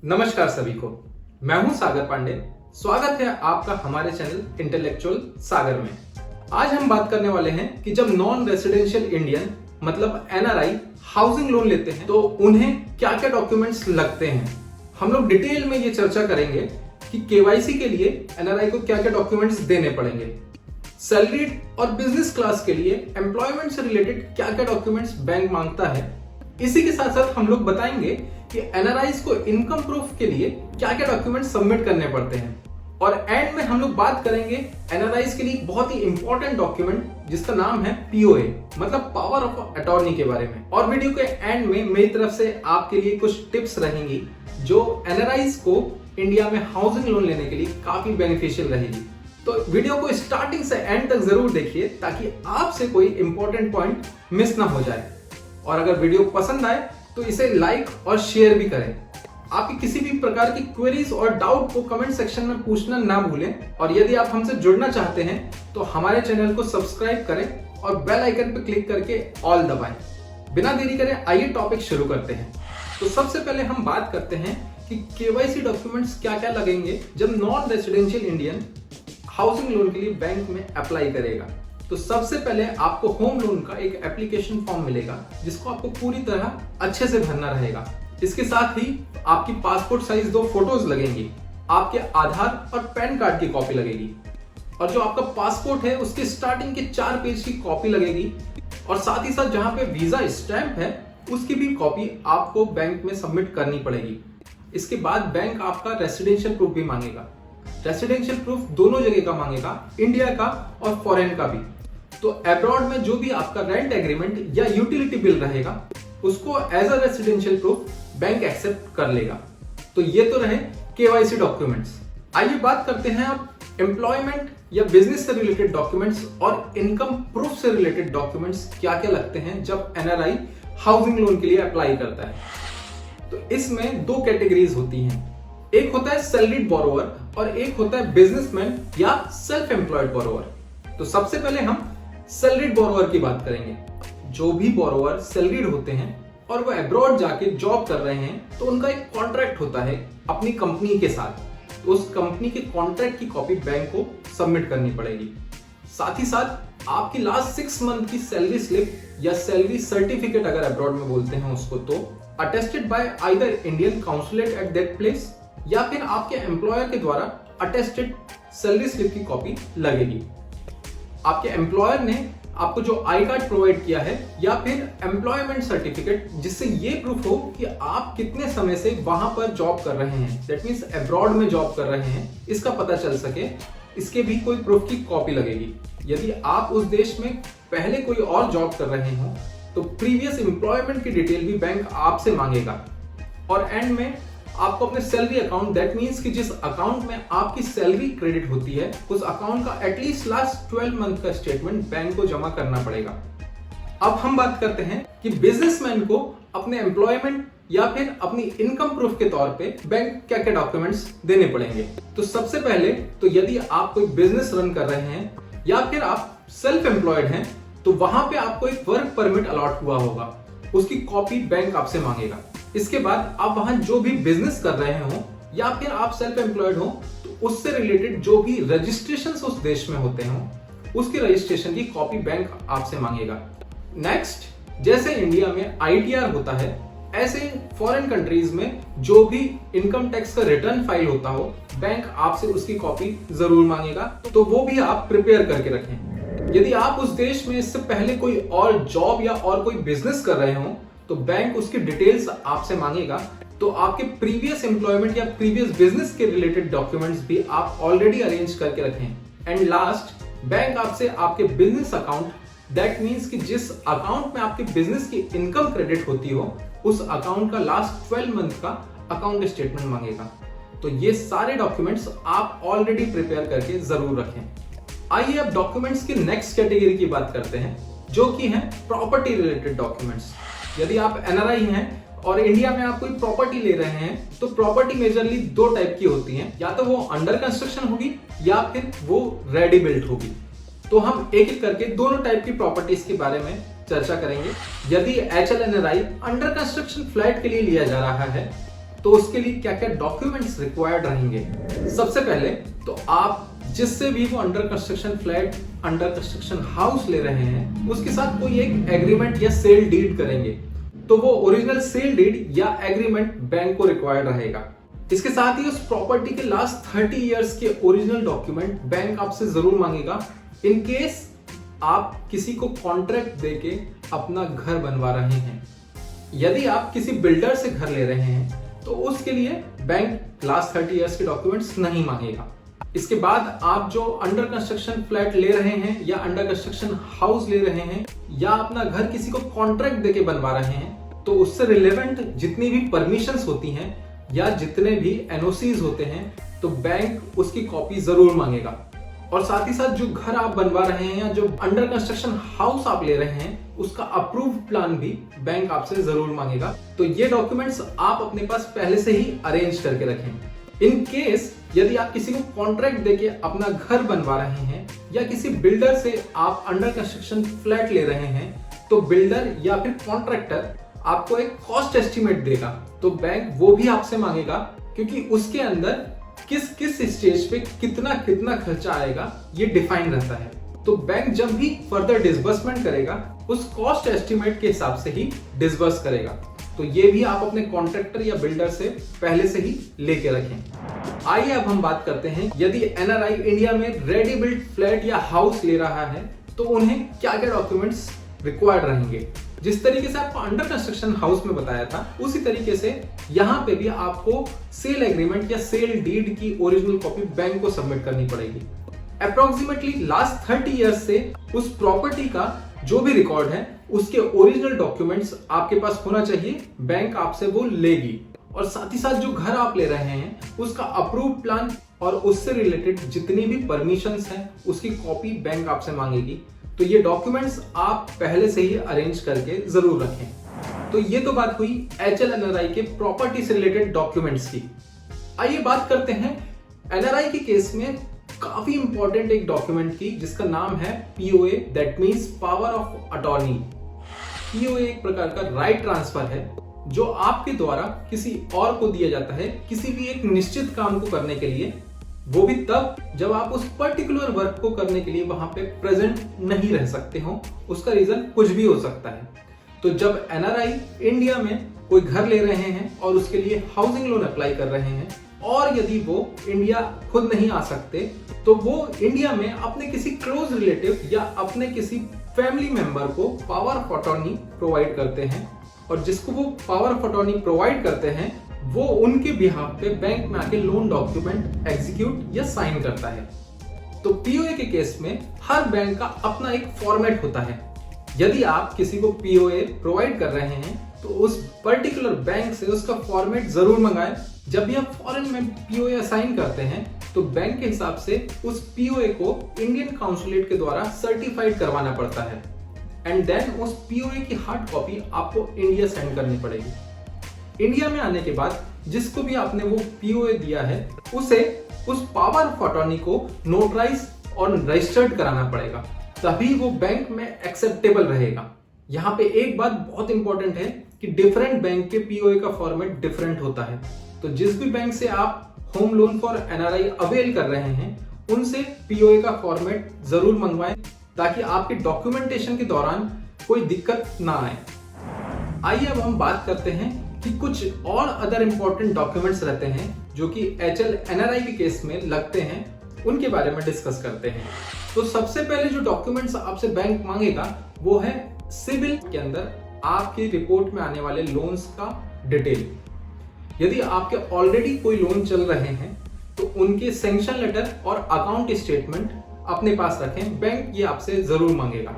नमस्कार सभी को, मैं हूं सागर पांडे। स्वागत है आपका हमारे चैनल इंटेलेक्चुअल सागर में। आज हम बात करने वाले हैं कि जब नॉन रेसिडेंशियल इंडियन मतलब एनआरआई हाउसिंग लोन लेते हैं तो उन्हें क्या क्या डॉक्यूमेंट्स लगते हैं। हम लोग डिटेल में ये चर्चा करेंगे कि केवाईसी के लिए एनआरआई को क्या क्या डॉक्यूमेंट्स देने पड़ेंगे, सैलरीड और बिजनेस क्लास के लिए एम्प्लॉयमेंट से रिलेटेड क्या क्या डॉक्यूमेंट्स बैंक मांगता है। इसी के साथ साथ हम लोग बताएंगे कि एनआरआईज को इनकम प्रूफ के लिए क्या क्या डॉक्यूमेंट सबमिट करने पड़ते हैं। और एंड में हम लोग बात करेंगे एनआरआईज के लिए एक बहुत ही इंपॉर्टेंट डॉक्यूमेंट जिसका नाम है पीओए मतलब पावर ऑफ अटॉर्नी के बारे में। और वीडियो के एंड में मेरी तरफ से आपके लिए कुछ टिप्स रहेंगी जो एनआरआईज को इंडिया में हाउसिंग लोन लेने के लिए काफी बेनिफिशियल रहेगी। तो वीडियो को स्टार्टिंग से एंड तक जरूर देखिए ताकि आपसे कोई इंपॉर्टेंट पॉइंट मिस ना हो जाए। और अगर वीडियो पसंद आए तो इसे लाइक और शेयर भी करें। आपकी किसी भी प्रकार की क्वेरीज और डाउट को कमेंट सेक्शन में पूछना ना भूलें। और यदि आप हमसे जुड़ना चाहते हैं तो हमारे चैनल को सब्सक्राइब करें और बेल आइकन पर क्लिक करके ऑल दबाएं। बिना देरी करें आइए टॉपिक शुरू करते हैं। तो सबसे पहले हम बात करते हैं कि केवाईसी डॉक्यूमेंट्स क्या क्या लगेंगे जब non residential Indian housing loan के लिए बैंक में अप्लाई करेगा। तो सबसे पहले आपको होम लोन का एक एप्लीकेशन फॉर्म मिलेगा जिसको आपको पूरी तरह अच्छे से भरना रहेगा। इसके साथ ही आपकी पासपोर्ट साइज 2 फोटोज लगेंगी, आपके आधार और पैन कार्ड की कॉपी लगेगी और जो आपका पासपोर्ट है उसके स्टार्टिंग के 4 पेज की कॉपी लगेगी और साथ ही साथ जहां पे वीजा स्टैंप है उसकी भी कॉपी आपको बैंक में सबमिट करनी पड़ेगी। इसके बाद बैंक आपका रेसिडेंशियल प्रूफ भी मांगेगा। रेसिडेंशियल प्रूफ दोनों जगह का मांगेगा, इंडिया का और फॉरेन का भी। तो अब्रॉड में जो भी आपका रेंट एग्रीमेंट या यूटिलिटी बिल रहेगा उसको as a residential proof bank accept कर लेगा। तो ये तो रहे केवाईसी डॉक्यूमेंट्स। आइए बात करते हैं अब एम्प्लॉयमेंट या बिजनेस से रिलेटेड डॉक्यूमेंट्स और इनकम प्रूफ से रिलेटेड डॉक्यूमेंट्स क्या क्या लगते हैं जब एनआरआई हाउसिंग लोन के लिए अप्लाई करता है। तो इसमें 2 कैटेगरीज होती हैं, एक होता है सैलरीड बोरोवर और एक होता है बिजनेसमैन या सेल्फ एम्प्लॉयड बोरोवर। तो सबसे पहले हम सैलरीड बोरोवर की बात करेंगे। जो भी बोरोवर सैलरीड होते हैं और वो अब्रॉड जाके जॉब कर रहे हैं तो उनका एक कॉन्ट्रैक्ट होता है अपनी कंपनी के साथ। तो उस कंपनी के कॉन्ट्रैक्ट की कॉपी बैंक को सबमिट करनी पड़ेगी। साथ ही साथ आपकी लास्ट 6 मंथ की सैलरी स्लिप या सैलरी सर्टिफिकेट अगर अब्रॉड में बोलते हैं उसको, तो attested bye either Indian consulate at that place या फिर आपके एम्प्लॉयर के द्वारा अटेस्टेड सैलरी स्लिप की कॉपी लगेगी। आपके एम्प्लॉयर ने आपको जो आई कार्ड प्रोवाइड किया है या फिर एम्प्लॉयमेंट सर्टिफिकेट जिससे ये प्रूफ हो कि आप कितने समय से वहां पर जॉब कर रहे हैं, दैट मींस अब्रॉड में जॉब कर रहे हैं, इसका पता चल सके, इसके भी कोई प्रूफ की कॉपी लगेगी। यदि आप उस देश में पहले कोई और जॉब कर रहे हो तो प्रीवियस एम्प्लॉयमेंट की डिटेल भी बैंक आपसे मांगेगा। और एंड में आपको अपने सैलरी अकाउंट, दैट मींस कि जिस अकाउंट में आपकी सैलरी क्रेडिट होती है उस अकाउंट का एटलीस्ट लास्ट 12 मंथ का स्टेटमेंट बैंक को जमा करना पड़ेगा। अब हम बात करते हैं कि बिजनेसमैन को अपने एम्प्लॉयमेंट या फिर अपनी इनकम प्रूफ के तौर पे बैंक क्या क्या डॉक्यूमेंट्स देने पड़ेंगे। तो सबसे पहले तो यदि आप कोई बिजनेस रन कर रहे हैं या फिर आप सेल्फ एम्प्लॉयड हैं तो वहां पे आपको एक वर्क परमिट अलॉट हुआ होगा, उसकी कॉपी बैंक आपसे मांगेगा। इसके बाद आप वहां जो भी बिजनेस कर रहे हो या फिर आप सेल्फ एम्प्लॉयड हो तो उससे रिलेटेड जो भी रजिस्ट्रेशंस उस देश में होते हो उसकी रजिस्ट्रेशन की कॉपी बैंक आपसे मांगेगा। नेक्स्ट, जैसे इंडिया में आईटीआर होता है ऐसे फॉरेन कंट्रीज में जो भी इनकम टैक्स का रिटर्न फाइल होता हो बैंक आपसे उसकी कॉपी जरूर मांगेगा, तो वो भी आप प्रिपेयर करके रखें। यदि आप उस देश में इससे पहले कोई और जॉब या और कोई बिजनेस कर रहे हो तो बैंक उसकी डिटेल्स आपसे मांगेगा। तो आपके प्रीवियस एम्प्लॉयमेंट या प्रीवियस बिजनेस के रिलेटेड डॉक्यूमेंट्स भी आप ऑलरेडी अरेंज करके रखें। एंड लास्ट, बैंक आपसे आपके बिजनेस अकाउंट, दैट मींस कि जिस अकाउंट में आपके बिजनेस की इनकम क्रेडिट होती हो उस अकाउंट का लास्ट 12 मंथ का अकाउंट स्टेटमेंट मांगेगा। तो ये सारे डॉक्यूमेंट्स आप ऑलरेडी प्रिपेयर करके जरूर रखें। आइए अब डॉक्यूमेंट्स की नेक्स्ट कैटेगरी की बात करते हैं जो कि है प्रॉपर्टी रिलेटेड डॉक्यूमेंट्स। यदि आप एनआरआई हैं और इंडिया में आप कोई प्रॉपर्टी ले रहे हैं तो प्रॉपर्टी मेजरली 2 टाइप की होती हैं, या तो वो अंडर कंस्ट्रक्शन होगी या फिर वो रेडी बिल्ट होगी। तो हम एक एक करके दोनों टाइप की प्रॉपर्टीज के बारे में चर्चा करेंगे। यदि एचएलएनआरआई अंडर कंस्ट्रक्शन फ्लैट के लिए लिया जा रहा है तो उसके लिए क्या क्या डॉक्यूमेंट्स रिक्वायर्ड रहेंगे। सबसे पहले तो आप जिससे भी वो under construction flat, under construction house ले रहे हैं, उसके साथ कोई एक एग्रीमेंट या सेल डीड करेंगे, तो वो ओरिजिनल सेल डीड या एग्रीमेंट बैंक को रिक्वायर्ड रहेगा। इसके साथ ही उस प्रॉपर्टी के लास्ट 30 इयर्स के ओरिजिनल डॉक्यूमेंट बैंक आपसे जरूर मांगेगा, इन केस आप किसी को कॉन्ट्रैक्ट देके अपना घर बनवा रहे हैं। यदि आप किसी बिल्डर से घर ले रहे हैं तो उसके लिए बैंक लास्ट 30 इयर्स के डॉक्यूमेंट्स नहीं मांगेगा। इसके बाद आप जो अंडर कंस्ट्रक्शन फ्लैट ले रहे हैं या अंडर कंस्ट्रक्शन हाउस ले रहे हैं या अपना घर किसी को कॉन्ट्रैक्ट देके बनवा रहे हैं, तो उससे रिलेवेंट जितनी भी परमिशंस होती हैं या जितने भी एनओसीज होते हैं, तो बैंक उसकी कॉपी जरूर मांगेगा। और साथ ही साथ जो घर आप बनवा रहे हैं या जो अंडर कंस्ट्रक्शन हाउस आप ले रहे हैं, उसका अप्रूव प्लान भी बैंक आपसे जरूर मांगेगा। तो ये डॉक्यूमेंट्स आप अपने पास पहले से ही अरेंज करके रखें। इन केस यदि आप किसी को कॉन्ट्रैक्ट देके अपना घर बनवा रहे हैं या किसी बिल्डर से आप अंडर कंस्ट्रक्शन फ्लैट ले रहे हैं, तो बिल्डर या फिर कॉन्ट्रैक्टर आपको एक कॉस्ट एस्टिमेट देगा, तो बैंक वो भी आपसे मांगेगा, क्योंकि उसके अंदर किस किस स्टेज पे कितना कितना खर्चा आएगा ये डिफाइन रहता है। तो बैंक जब भी फर्दर डिसबर्समेंट करेगा, उस कॉस्ट एस्टिमेट के हिसाब से ही डिसबर्स करेगा। तो ये भी आप अपने कॉन्ट्रैक्टर या बिल्डर से पहले से ही लेके रखें। आइए अब हम बात करते हैं, यदि एनआरआई इंडिया में रेडी बिल्ट फ्लैट या हाउस ले रहा है तो उन्हें क्या क्या डॉक्यूमेंट्स रिक्वायर्ड रहेंगे। जिस तरीके से आपको अंडर कंस्ट्रक्शन हाउस में बताया था, उसी तरीके से यहाँ पे भी आपको सेल एग्रीमेंट या सेल डीड की ओरिजिनल कॉपी बैंक को सबमिट करनी पड़ेगी। अप्रोक्सीमेटली लास्ट 30 इयर्स से उस प्रॉपर्टी का जो भी रिकॉर्ड है, उसके ओरिजिनल डॉक्यूमेंट्स आपके पास होना चाहिए, बैंक आपसे वो लेगी। और साथ ही साथ जो घर आप ले रहे हैं उसका अप्रूव प्लान और उससे रिलेटेड जितनी भी परमिशंस हैं, उसकी कॉपी बैंक आपसे मांगेगी। तो ये डॉक्यूमेंट्स आप पहले से ही अरेंज करके जरूर रखें। तो ये तो बात हुई HLNRI के प्रॉपर्टी से रिलेटेड डॉक्यूमेंट्स की। आइए बात करते हैं NRI के केस में काफी इंपॉर्टेंट एक डॉक्यूमेंट की, जिसका नाम है POA, that means power of attorney. POA एक प्रकार का राइट ट्रांसफर है जो आपके द्वारा किसी और को दिया जाता है किसी भी एक निश्चित काम को करने के लिए, वो भी तब जब आप उस पर्टिकुलर वर्क को करने के लिए वहां पे प्रेजेंट नहीं रह सकते हो। उसका रीजन कुछ भी हो सकता है। तो जब NRI इंडिया में कोई घर ले रहे हैं और उसके लिए हाउसिंग लोन अप्लाई कर रहे हैं, और यदि वो इंडिया खुद नहीं आ सकते, तो वो इंडिया में अपने किसी क्लोज रिलेटिव या अपने किसी फैमिली मेंबर को पावर ऑफ अटॉर्नी प्रोवाइड करते हैं, और जिसको वो पावर ऑफ अटॉर्नी प्रोवाइड करते हैं वो उनके बिहाफ पे बैंक में आके लोन डॉक्यूमेंट एग्जीक्यूट या साइन करता है। तो POA के केस में हर बैंक का अपना एक फॉर्मेट होता है। यदि आप किसी को POA प्रोवाइड कर रहे हैं तो उस पर्टिकुलर बैंक से उसका फॉर्मेट जरूर मंगाएं। जब भी आप फॉरेन में POA असाइन करते हैं तो बैंक के हिसाब से उस POA को इंडियन काउंसुलेट के द्वारा सर्टिफाइड करवाना पड़ता है, एंड देन उस POA की हार्ड कॉपी आपको इंडिया सेंड करनी पड़ेगी। इंडिया में आने के बाद जिसको भी आपने वो POA दिया है, उसे उस पावर ऑफ अटॉर्नी को नोटराइज और रजिस्टर्ड कराना पड़ेगा, तभी वो बैंक में एक्सेप्टेबल रहेगा। यहाँ पे एक बात बहुत इंपॉर्टेंट है कि डिफरेंट बैंक के POA का फॉर्मेट डिफरेंट होता है। तो जिस भी बैंक से आप home loan for NRI avail कर रहे हैं, उनसे POA का फॉर्मेट जरूर मंगवाएं, ताकि आपके डॉक्यूमेंटेशन के दौरान कोई दिक्कत ना आए। आइए अब हम बात करते हैं कि कुछ और अदर इंपॉर्टेंट डॉक्यूमेंट्स रहते हैं जो कि HLNRI के केस में लगते हैं, उनके बारे में डिस्कस करते हैं। तो सबसे पहले जो डॉक्यूमेंट्स आपसे बैंक मांगेगा वो है सिबिल के अंदर आपकी रिपोर्ट में आने वाले लोन्स का डिटेल। यदि आपके ऑलरेडी कोई लोन चल रहे हैं तो उनके सैंक्शन लेटर और अकाउंट स्टेटमेंट अपने पास रखें, बैंक ये आपसे जरूर मांगेगा।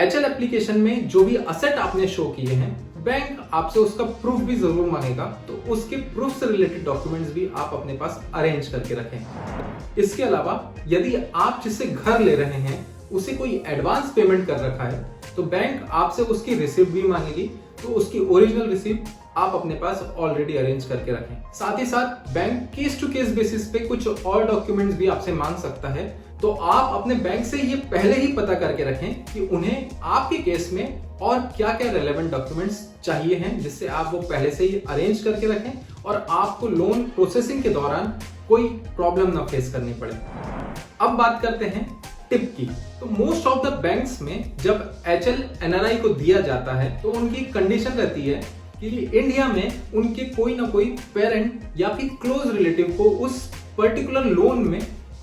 HL एप्लीकेशन में जो भी असेट आपने शो किए हैं, बैंक आपसे उसका प्रूफ भी जरूर मांगेगा, तो उसके प्रूफ से रिलेटेड डॉक्यूमेंट्स भी आप अपने पास अरेंज करके रखें। इसके अलावा यदि आप जिससे घर ले रहे हैं उसे कोई एडवांस पेमेंट कर रखा है, तो बैंक आपसे उसकी रिसिप्ट भी मांगेगी, तो उसकी ओरिजिनल रिसिप्ट आप अपने पास ऑलरेडी अरेंज करके रखें। साथ ही साथ bank case to case basis पे कुछ और डॉक्यूमेंट्स भी आपसे मांग सकता है, तो आप अपने बैंक से ये पहले ही पता करके रखें कि उन्हें आपके केस में और क्या क्या रेलेवेंट डॉक्यूमेंट्स चाहिए हैं, जिससे आप वो पहले से ही अरेंज करके रखें और आपको लोन प्रोसेसिंग के दौरान कोई प्रॉब्लम ना फेस करनी पड़े। अब बात करते हैं टिप की। तो मोस्ट ऑफ द बैंक्स में जब HL NRI को दिया जाता है तो उनकी कंडीशन रहती है कि इंडिया में उनके कोई ना कोई पेरेंट या फिर क्लोज रिलेटिव को उस पर्टिकुलर लोन में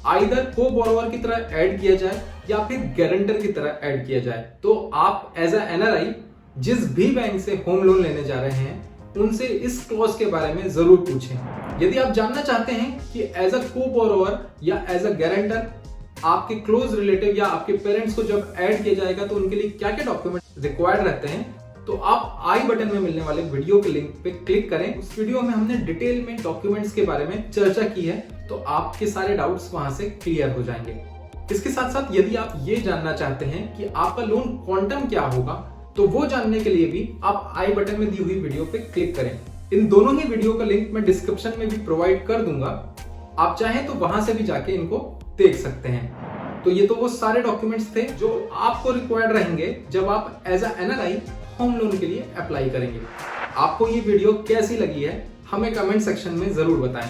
आइदर को बोरोवर की तरह ऐड किया जाए या फिर गारंटर की तरह ऐड किया जाए। तो आप एज अ NRI जिस भी बैंक से होम लोन लेने जा रहे हैं उनसे इस क्लॉज के बारे में जरूर पूछें। यदि आप जानना चाहते हैं कि एज अ को बोरोवर या एज अ गारंटर आपके क्लोज रिलेटिव या आपके पेरेंट्स को जब ऐड किया जाएगा तो उनके लिए क्या क्या डॉक्यूमेंट रिक्वायर्ड रहते हैं, तो आप आई बटन में मिलने वाले वीडियो के लिंक पे क्लिक करें। उस वीडियो में हमने डिटेल में डॉक्यूमेंट्स के बारे में चर्चा की है, तो आपके सारे डाउट्स वहां से क्लियर हो जाएंगे। इसके साथ साथ यदि आप ये जानना चाहते हैं कि आपका लोन क्वांटम क्या होगा, तो वो जानने के लिए भी आप आई बटन में दी हुई वीडियो पे क्लिक करें। इन दोनों ही वीडियो का लिंक मैं डिस्क्रिप्शन में भी प्रोवाइड कर दूंगा, आप चाहें तो वहां से भी जाके इनको देख सकते हैं। तो ये तो वो सारे डॉक्यूमेंट्स थे जो आपको रिक्वायर्ड रहेंगे जब आप as a NRI home loan के लिए अप्लाई करेंगे। आपको ये वीडियो कैसी लगी है हमें कमेंट सेक्शन में जरूर बताएं।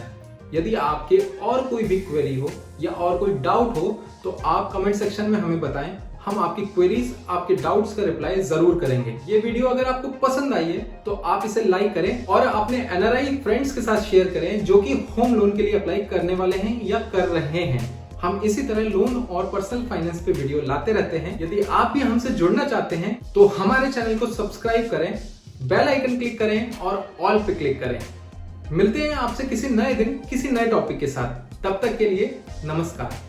यदि आपके और कोई भी क्वेरी हो या और कोई डाउट हो तो आप कमेंट सेक्शन में हमें बताएं, हम आपकी क्वेरीज, आपके डाउट्स का रिप्लाई जरूर करेंगे। ये वीडियो अगर आपको पसंद आई है तो आप इसे लाइक करें और अपने NRI फ्रेंड्स के साथ शेयर करें जो कि होम लोन के लिए अप्लाई करने वाले हैं या कर रहे हैं। हम इसी तरह लोन और पर्सनल फाइनेंस पे वीडियो लाते रहते हैं। यदि आप भी हमसे जुड़ना चाहते हैं तो हमारे चैनल को सब्सक्राइब करें, बेल आइकन क्लिक करें और ऑल पे क्लिक करें। मिलते हैं आपसे किसी नए दिन किसी नए टॉपिक के साथ। तब तक के लिए नमस्कार।